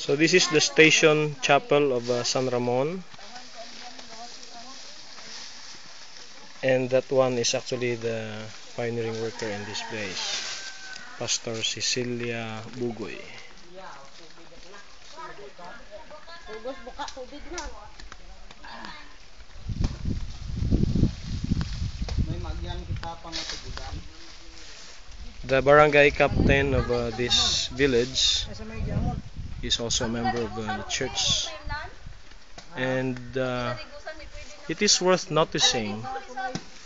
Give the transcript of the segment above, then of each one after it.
So this is the station chapel of San Ramon, and that one is actually the pioneering worker in this place, Pastor Cecilia Bugoy. The barangay captain of this village is also a member of the church, and it is worth noticing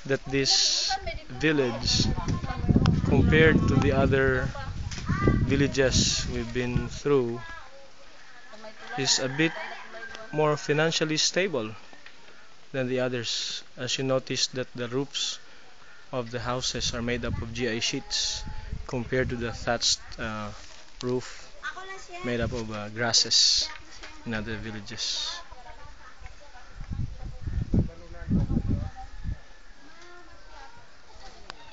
that this village, compared to the other villages we've been through, is a bit more financially stable than the others, as you notice that the roofs of the houses are made up of GI sheets compared to the thatched roof made up of grasses in other villages.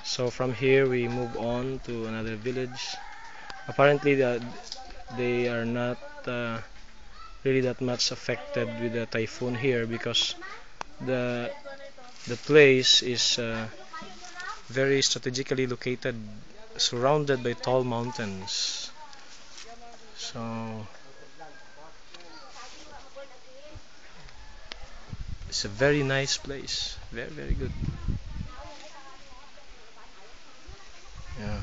So from here we move on to another village. Apparently they are not really that much affected with the typhoon here, because the place is very strategically located, surrounded by tall mountains. So it's a very nice place, very good. Yeah.